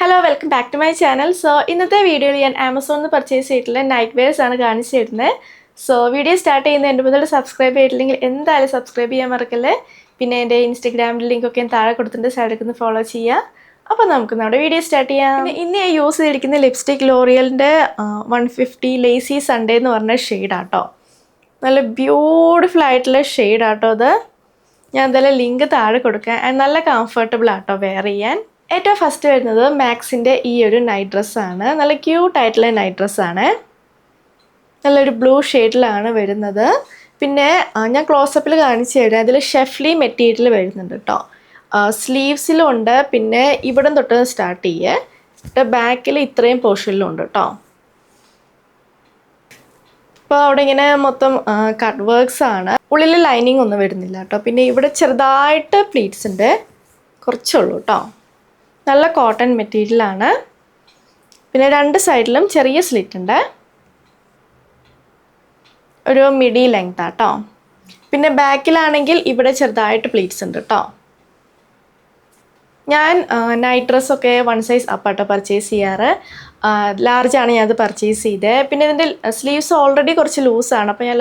Hello welcome back to my channel. So ഇന്നത്തെ വീഡിയോയിൽ ഞാൻ ആമസോണിൽ നിന്ന് പർച്ചേസ് ചെയ്തിട്ടുള്ള നൈറ്റ് വെയർസ് ആണ് കാണിച്ചു തരുന്നത്. സോ വീഡിയോ സ്റ്റാർട്ട് ചെയ്യുന്ന എൻ്റെ മുതൽ സബ്സ്ക്രൈബ് ചെയ്തിട്ടില്ലെങ്കിൽ എന്തായാലും സബ്സ്ക്രൈബ് ചെയ്യാൻ മറക്കല്ലേ. പിന്നെ എൻ്റെ ഇൻസ്റ്റഗ്രാമിൻ്റെ ലിങ്കൊക്കെ ഞാൻ താഴെ കൊടുത്തിട്ടുണ്ട്, സൈഡിൽ നിന്ന് ഫോളോ ചെയ്യുക. അപ്പോൾ നമുക്ക് നമ്മുടെ വീഡിയോ സ്റ്റാർട്ട് ചെയ്യാം. പിന്നെ ഇന്ന് ഞാൻ യൂസ് ചെയ്തിരിക്കുന്ന ലിപ്സ്റ്റിക് ലോറിയലിൻ്റെ 150 ലേസി സൺഡേ എന്ന് പറഞ്ഞ ഷെയ്ഡാട്ടോ. നല്ല ബ്യൂട്ടിഫുൾ ആയിട്ടുള്ള ഷെയ്ഡാട്ടോ അത്. ഞാൻ എന്തായാലും ലിങ്ക് താഴെ കൊടുക്കാം. ആൻഡ് നല്ല കംഫർട്ടബിൾ ആട്ടോ വെയർ ചെയ്യാൻ. ഏറ്റവും ഫസ്റ്റ് വരുന്നത് മാക്സിൻ്റെ ഈ ഒരു നൈറ്റ് ഡ്രസ്സാണ്. നല്ല ക്യൂട്ടായിട്ടുള്ള നൈറ്റ് ഡ്രസ്സാണ്. നല്ലൊരു ബ്ലൂ ഷെയ്ഡിലാണ് വരുന്നത്. പിന്നെ ഞാൻ ക്ലോസപ്പിൽ കാണിച്ചു തരാം. അതിൽ ഷെഫ്ലി മെറ്റീരിയൽ വരുന്നുണ്ട് കേട്ടോ. സ്ലീവ്സിലും ഉണ്ട്, പിന്നെ ഇവിടം തൊട്ട് സ്റ്റാർട്ട് ചെയ്യേ ബാക്കിൽ ഇത്രയും പോർഷനിലും ഉണ്ട് കേട്ടോ. അപ്പോൾ അവിടെ ഇങ്ങനെ മൊത്തം കട്ട് വർക്ക്സ് ആണ്. ഉള്ളിൽ ലൈനിങ് ഒന്നും വരുന്നില്ല കേട്ടോ. പിന്നെ ഇവിടെ ചെറുതായിട്ട് പ്ലീറ്റ്സ് ഉണ്ട്, കുറച്ചുള്ളൂ കേട്ടോ. നല്ല കോട്ടൺ മെറ്റീരിയലാണ്. പിന്നെ രണ്ട് സൈഡിലും ചെറിയ സ്ലിറ്റ് ഉണ്ട്. ഒരു മിഡി ലെങ്ത് ആട്ടോ. പിന്നെ ബാക്കിലാണെങ്കിൽ ഇവിടെ ചെറുതായിട്ട് പ്ലീറ്റ്സ് ഉണ്ട് കേട്ടോ. ഞാൻ നൈറ്റ് ഡ്രസ്സൊക്കെ 1 സൈസ് അപ്പാട്ടോ പർച്ചേസ് ചെയ്യാറ്. ലാർജാണ് ഞാനത് പർച്ചേസ് ചെയ്തത്. പിന്നെ ഇതിൻ്റെ സ്ലീവ്സ് ഓൾറെഡി കുറച്ച് ലൂസാണ്. അപ്പോൾ ഞാൻ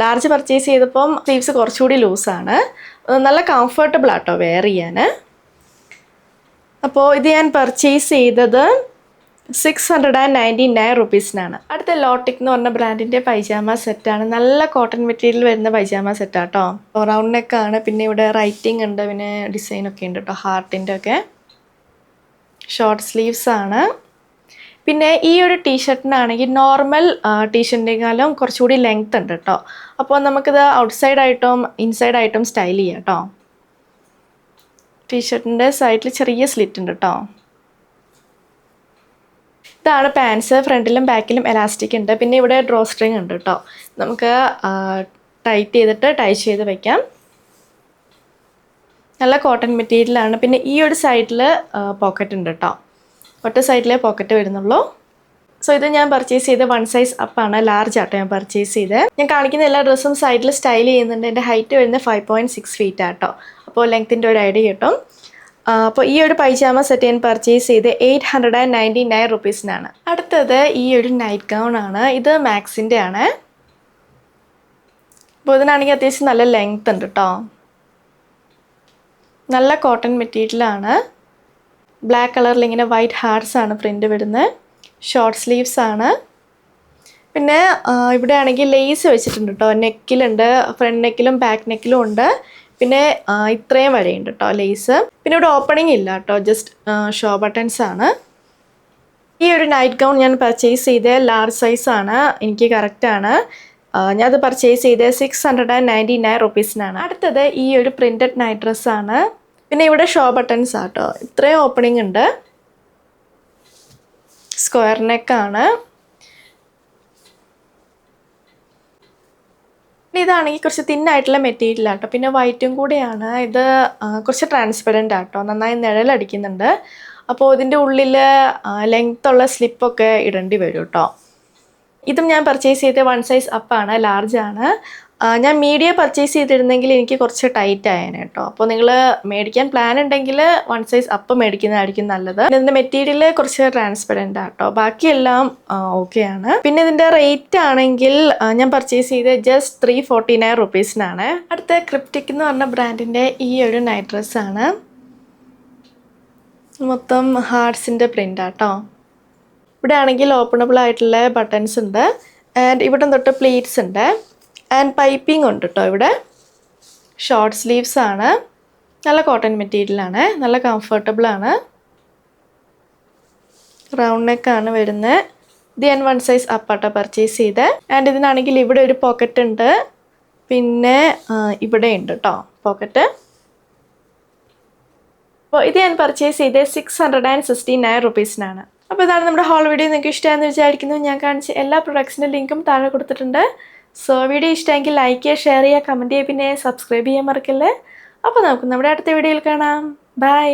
ലാർജ് പർച്ചേസ് ചെയ്തപ്പം സ്ലീവ്സ് കുറച്ചുകൂടി ലൂസാണ്. നല്ല കംഫർട്ടബിൾ ആട്ടോ വെയർ ചെയ്യാൻ. അപ്പോൾ ഇത് ഞാൻ പർച്ചേസ് ചെയ്തത് 699 റുപ്പീസിനാണ്. അടുത്ത ലോട്ടിക് എന്ന് പറഞ്ഞ ബ്രാൻഡിൻ്റെ പൈജാമ സെറ്റാണ്. നല്ല കോട്ടൺ മെറ്റീരിയൽ വരുന്ന പൈജാമ സെറ്റാട്ടോ. റൗണ്ട് നെക്കാണ്. പിന്നെ ഇവിടെ റൈറ്റിംഗ് ഉണ്ട്, പിന്നെ ഡിസൈനൊക്കെ ഉണ്ട് കേട്ടോ, ഹാർട്ടിൻ്റെ ഒക്കെ. ഷോർട്ട് സ്ലീവ്സ് ആണ്. പിന്നെ ഈ ഒരു ടീഷർട്ടിനാണെങ്കിൽ നോർമൽ ടീഷർട്ടിനേക്കാളും കുറച്ചുകൂടി ലെങ്ത് ഉണ്ട് കേട്ടോ. അപ്പോൾ നമുക്കിത് ഔട്ട്സൈഡായിട്ടും ഇൻസൈഡായിട്ടും സ്റ്റൈൽ ചെയ്യാം കേട്ടോ. ടീഷർട്ടിൻ്റെ സൈഡിൽ ചെറിയ സ്ലിറ്റ് ഉണ്ട് കേട്ടോ. ഇതാണ് പാൻസ്. ഫ്രണ്ടിലും ബാക്കിലും എലാസ്റ്റിക് ഉണ്ട്. പിന്നെ ഇവിടെ ഡ്രോ സ്ട്രിങ് ഉണ്ട് കേട്ടോ. നമുക്ക് ടൈറ്റ് ചെയ്തിട്ട് ടൈ ചെയ്ത് വയ്ക്കാം. നല്ല കോട്ടൺ മെറ്റീരിയലാണ്. പിന്നെ ഈ ഒരു സൈഡിൽ പോക്കറ്റ് ഉണ്ട് കേട്ടോ. ഒറ്റ സൈഡിലേ പോക്കറ്റ് വരുന്നുള്ളൂ. സോ ഇത് ഞാൻ പർച്ചേസ് ചെയ്ത് 1 സൈസ് അപ്പാണ്. ലാർജ് ആട്ടോ ഞാൻ പർച്ചേസ് ചെയ്ത്. ഞാൻ കാണിക്കുന്ന എല്ലാ ഡ്രസ്സും സൈഡിൽ സ്റ്റൈൽ ചെയ്യുന്നുണ്ട്. എൻ്റെ ഹൈറ്റ് വരുന്നത് 5.6 ഫീറ്റ് ആട്ടോ. അപ്പോൾ ലെങ്ത്തിൻ്റെ ഒരു ഐഡിയ കിട്ടും. അപ്പോൾ ഈ ഒരു പൈജാമ സെറ്റ് ഞാൻ പർച്ചേസ് ചെയ്ത് 899 റുപ്പീസിനാണ്. അടുത്തത് ഈ ഒരു നൈറ്റ് ഗൗൺ ആണ്. ഇത് മാക്സിൻ്റെ ആണ്. അപ്പോൾ ഇതിനാണെങ്കിൽ അത്യാവശ്യം നല്ല ലെങ്ത് ഉണ്ട് കേട്ടോ. നല്ല കോട്ടൺ മെറ്റീരിയലാണ്. ബ്ലാക്ക് കളറിൽ ഇങ്ങനെ വൈറ്റ് ഹാർട്സ് ആണ് പ്രിൻ്റ് വരുന്നത്. ഷോർട്ട് സ്ലീവ്സ് ആണ്. പിന്നെ ഇവിടെ ആണെങ്കിൽ ലേസ് വെച്ചിട്ടുണ്ട് കേട്ടോ. നെക്കിലുണ്ട്, ഫ്രണ്ട് നെക്കിലും ബാക്ക് നെക്കിലും ഉണ്ട്. പിന്നെ ഇത്രയും വരെയുണ്ട് കേട്ടോ ലേസ്. പിന്നെ ഇവിടെ ഓപ്പണിംഗ് ഇല്ല കേട്ടോ, ജസ്റ്റ് ഷോ ബട്ടൺസ് ആണ്. ഈ ഒരു നൈറ്റ് ഗൗൺ ഞാൻ പർച്ചേസ് ചെയ്ത ലാർജ് സൈസാണ്. എനിക്ക് കറക്റ്റാണ്. ഞാനത് പർച്ചേസ് ചെയ്ത് 699 റുപ്പീസിനാണ്. അടുത്തത് ഈ ഒരു പ്രിൻറ്റഡ് നൈറ്റ് ഡ്രസ്സാണ്. പിന്നെ ഇവിടെ ഷോ ബട്ടൺസ് ആട്ടോ. ഇത്രയും ഓപ്പണിംഗ് ഉണ്ട്. സ്ക്വയർ നെക്കാണ്. ഇതാണെങ്കിൽ കുറച്ച് തിന്നായിട്ടുള്ള മെറ്റീരിയൽ ആട്ടോ. പിന്നെ വൈറ്റും കൂടെയാണ്. ഇത് കുറച്ച് ട്രാൻസ്പെറൻ്റ് ആട്ടോ. നന്നായി നിഴലടിക്കുന്നുണ്ട്. അപ്പോൾ ഇതിൻ്റെ ഉള്ളിൽ ലെങ്ത്തുള്ള സ്ലിപ്പൊക്കെ ഇടേണ്ടി വരും കേട്ടോ. ഇതും ഞാൻ പർച്ചേസ് ചെയ്ത 1 സൈസ് അപ്പാണ്, ലാർജാണ്. ഞാൻ മീഡിയം പർച്ചേസ് ചെയ്തിരുന്നെങ്കിൽ എനിക്ക് കുറച്ച് ടൈറ്റ് ആയേനെ കേട്ടോ. അപ്പോൾ നിങ്ങൾ മേടിക്കാൻ പ്ലാൻ ഉണ്ടെങ്കിൽ 1 സൈസ് അപ്പ് മേടിക്കുന്നതായിരിക്കും നല്ലത്. ഇതിൻ്റെ മെറ്റീരിയൽ കുറച്ച് ട്രാൻസ്പെറൻ്റ് ആട്ടോ. ബാക്കിയെല്ലാം ഓക്കെയാണ്. പിന്നെ ഇതിൻ്റെ റേറ്റ് ആണെങ്കിൽ ഞാൻ പർച്ചേസ് ചെയ്ത് ജസ്റ്റ് 349 റുപ്പീസിനാണ്. അടുത്ത ക്രിപ്റ്റിക് എന്ന് പറഞ്ഞ ബ്രാൻഡിൻ്റെ ഈ ഒരു നൈറ്റ് ഡ്രസ്സാണ്. മൊത്തം ഹാർട്സിൻ്റെ പ്രിൻ്റ് ആട്ടോ. ഇവിടെ ആണെങ്കിൽ ഓപ്പണബിൾ ആയിട്ടുള്ള ബട്ടൺസ് ഉണ്ട്. ആൻഡ് ഇവിടെ തൊട്ട് പ്ലീറ്റ്സ് ഉണ്ട്. ആൻഡ് പൈപ്പിംഗ് ഉണ്ട് കേട്ടോ. ഇവിടെ ഷോർട്ട് സ്ലീവ്സ് ആണ്. നല്ല കോട്ടൺ മെറ്റീരിയലാണ്. നല്ല കംഫർട്ടബിളാണ്. റൗണ്ട് നെക്കാണ് വരുന്നത്. ഇത് ഞാൻ 1 സൈസ് അപ്പാട്ടോ പർച്ചേസ് ചെയ്ത്. ആൻഡ് ഇതിനാണെങ്കിൽ ഇവിടെ ഒരു പോക്കറ്റ് ഉണ്ട്. പിന്നെ ഇവിടെ ഉണ്ട് കേട്ടോ പോക്കറ്റ്. അപ്പോൾ ഇത് ഞാൻ പർച്ചേസ് ചെയ്ത് 669 റുപ്പീസിനാണ്. അപ്പോൾ ഇതാണ് നമ്മുടെ ഹോൾ വീഡിയോ. നിങ്ങൾക്ക് ഇഷ്ടമായെന്ന് വിചാരിക്കുന്നു. ഞാൻ കാണിച്ച എല്ലാ പ്രൊഡക്ട്സിൻ്റെ ലിങ്കും താഴെ കൊടുത്തിട്ടുണ്ട്. സോ വീഡിയോ ഇഷ്ടമെങ്കിൽ ലൈക്ക് ചെയ്യുക, ഷെയർ ചെയ്യുക, കമൻറ്റ് ചെയ്യുക, പിന്നെ സബ്സ്ക്രൈബ് ചെയ്യാൻ മറക്കല്ലേ. അപ്പോൾ നമുക്ക് നമ്മുടെ അടുത്ത വീഡിയോയിൽ കാണാം. ബൈ.